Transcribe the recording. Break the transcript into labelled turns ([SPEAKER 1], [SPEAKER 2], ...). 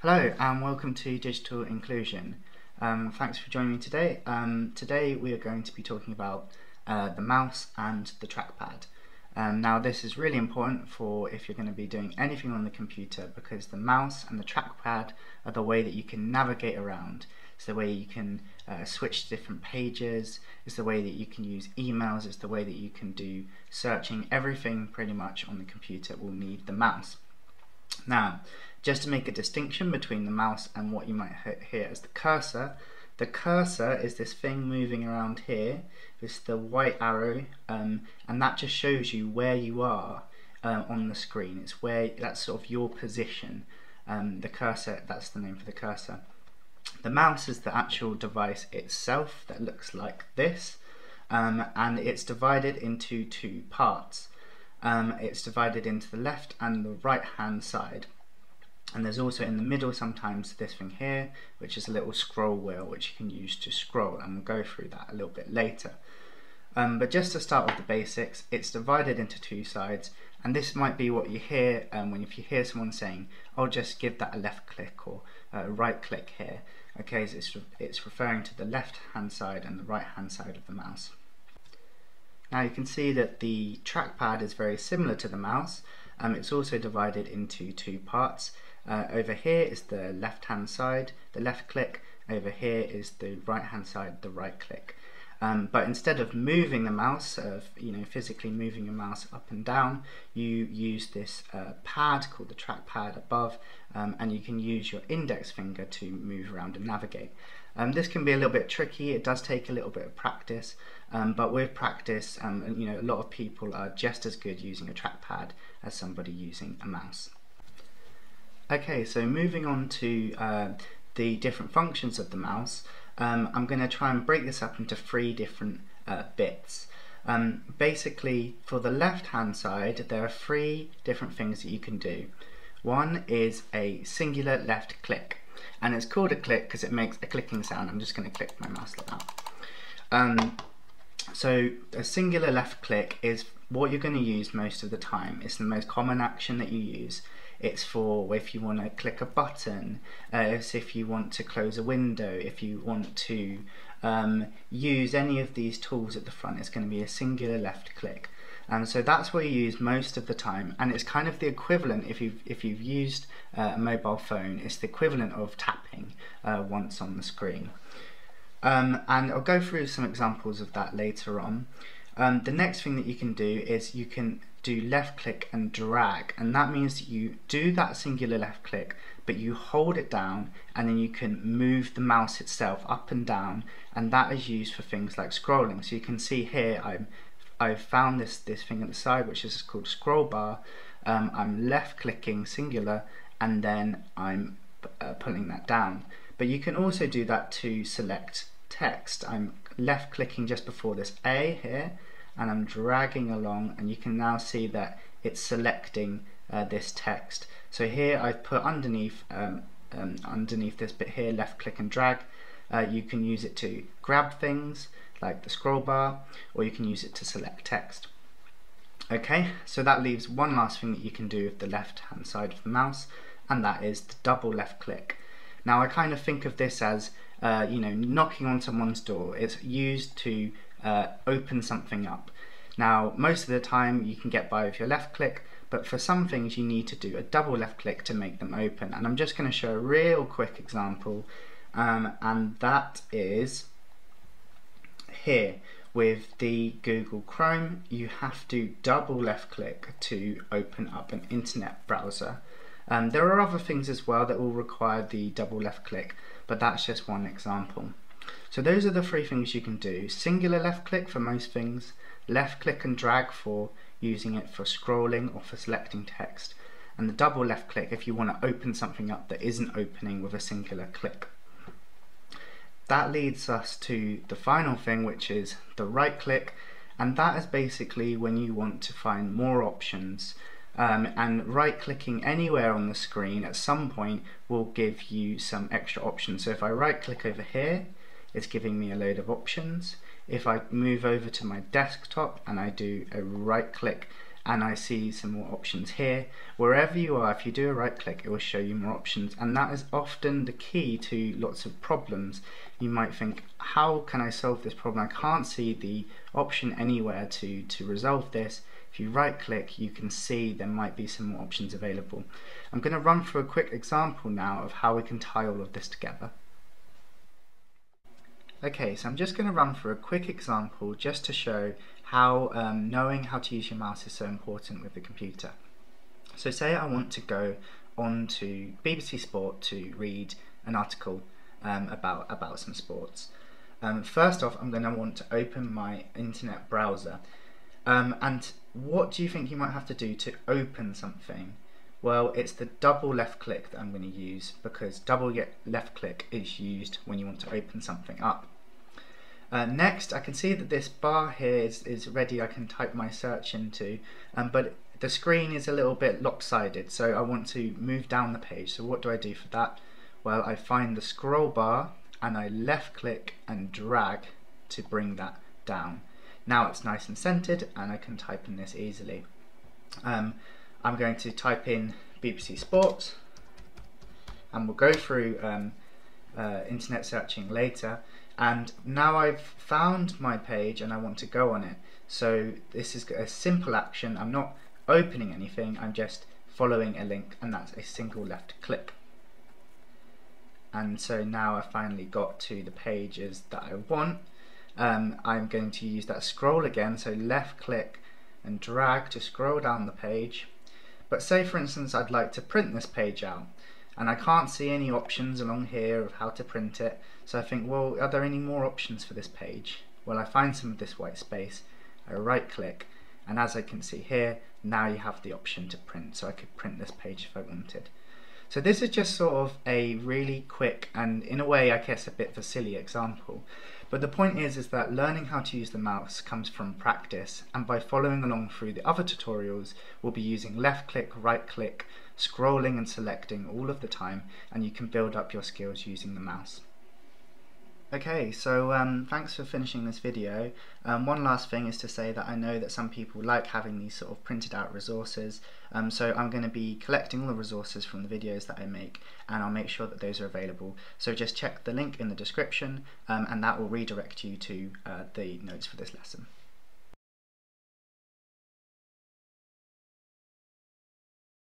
[SPEAKER 1] Hello and welcome to Digital Inclusion. Thanks for joining me today. Today we are going to be talking about the mouse and the trackpad. Now this is really important for if you're going to be doing anything on the computer, because the mouse and the trackpad are the way that you can navigate around. It's the way you can switch to different pages, it's the way that you can use emails, it's the way that you can do searching. Everything pretty much on the computer will need the mouse. Now, just to make a distinction between the mouse and what you might hear as the cursor is this thing moving around here. It's the white arrow, and that just shows you where you are on the screen. That's sort of your position. The cursor, that's the name for the cursor. The mouse is the actual device itself that looks like this, and it's divided into two parts. It's divided into the left and the right hand side, and there's also in the middle sometimes this thing here, which is a little scroll wheel which you can use to scroll, and we'll go through that a little bit later. But just to start with the basics, it's divided into two sides, and this might be what you hear if you hear someone saying, "Oh, just give that a left click," or right click here. Okay, so it's referring to the left hand side and the right hand side of the mouse. Now you can see that the trackpad is very similar to the mouse. It's also divided into two parts. Over here is the left hand side, the left click. Over here is the right hand side, the right click. But instead of moving the mouse, physically moving your mouse up and down, you use this pad called the trackpad above, and you can use your index finger to move around and navigate. This can be a little bit tricky. It does take a little bit of practice, but with practice, a lot of people are just as good using a trackpad as somebody using a mouse. Okay, so moving on to the different functions of the mouse, I'm going to try and break this up into three different bits. Basically, for the left hand side, there are three different things that you can do. One is a singular left click, and it's called a click because it makes a clicking sound. I'm just going to click my mouse like that. So a singular left click is what you're going to use most of the time. It's the most common action that you use. It's for if you want to click a button, it's if you want to close a window, if you want to use any of these tools at the front, it's going to be a singular left click. So that's what you use most of the time, and it's kind of the equivalent, if you've used a mobile phone, it's the equivalent of tapping once on the screen. And I'll go through some examples of that later on. The next thing that you can do is you can do left click and drag, and that means that you do that singular left click, but you hold it down and then you can move the mouse itself up and down, and that is used for things like scrolling. So you can see here I've found this thing at the side which is called scroll bar. I'm left clicking singular and then I'm pulling that down. But you can also do that to select text. I'm left clicking just before this A here, and I'm dragging along, and you can now see that it's selecting this text. So here I've put underneath this bit here, left click and drag. You can use it to grab things like the scroll bar, or you can use it to select text. Okay, so that leaves one last thing that you can do with the left hand side of the mouse, and that is the double left click. Now I kind of think of this as knocking on someone's door. It's used to open something up. Now most of the time you can get by with your left click, but for some things you need to do a double left click to make them open, and I'm just going to show a real quick example, and that is here with the Google Chrome. You have to double left click to open up an internet browser. There are other things as well that will require the double left click, but that's just one example. So those are the three things you can do. Singular left click for most things, left click and drag for using it for scrolling or for selecting text, and the double left click if you want to open something up that isn't opening with a singular click. That leads us to the final thing, which is the right click, and that is basically when you want to find more options. And right clicking anywhere on the screen at some point will give you some extra options. So if I right click over here, it's giving me a load of options. If I move over to my desktop and I do a right click and I see some more options here. Wherever you are, if you do a right click, it will show you more options, and that is often the key to lots of problems. You might think, how can I solve this problem? I can't see the option anywhere to resolve this. If you right click, you can see there might be some more options available. I'm going to run through a quick example now of how we can tie all of this together. Okay, so I'm just going to run through a quick example just to show how knowing how to use your mouse is so important with the computer. So say I want to go on to BBC Sport to read an article about some sports. First off, I'm going to want to open my internet browser. And what do you think you might have to do to open something? Well, it's the double left click that I'm going to use, because double left click is used when you want to open something up. Next, I can see that this bar here is ready. I can type my search into, but the screen is a little bit lopsided, so I want to move down the page. So what do I do for that? Well, I find the scroll bar and I left click and drag to bring that down. Now it's nice and centered and I can type in this easily. I'm going to type in BBC Sports, and we'll go through internet searching later. And now I've found my page and I want to go on it. So this is a simple action. I'm not opening anything, I'm just following a link, and that's a single left click. And so now I finally got to the pages that I want. I'm going to use that scroll again, so left click and drag to scroll down the page. But say for instance I'd like to print this page out, and I can't see any options along here of how to print it, so I think, well, are there any more options for this page? Well, I find some of this white space, I right click, and as I can see here, now you have the option to print, so I could print this page if I wanted. So this is just sort of a really quick and, in a way, I guess a bit of a silly example. But the point is that learning how to use the mouse comes from practice, and by following along through the other tutorials, we'll be using left click, right click, scrolling and selecting all of the time, and you can build up your skills using the mouse. Okay, so thanks for finishing this video. One last thing is to say that I know that some people like having these sort of printed out resources, so I'm going to be collecting all the resources from the videos that I make, and I'll make sure that those are available. So just check the link in the description, and that will redirect you to the notes for this lesson.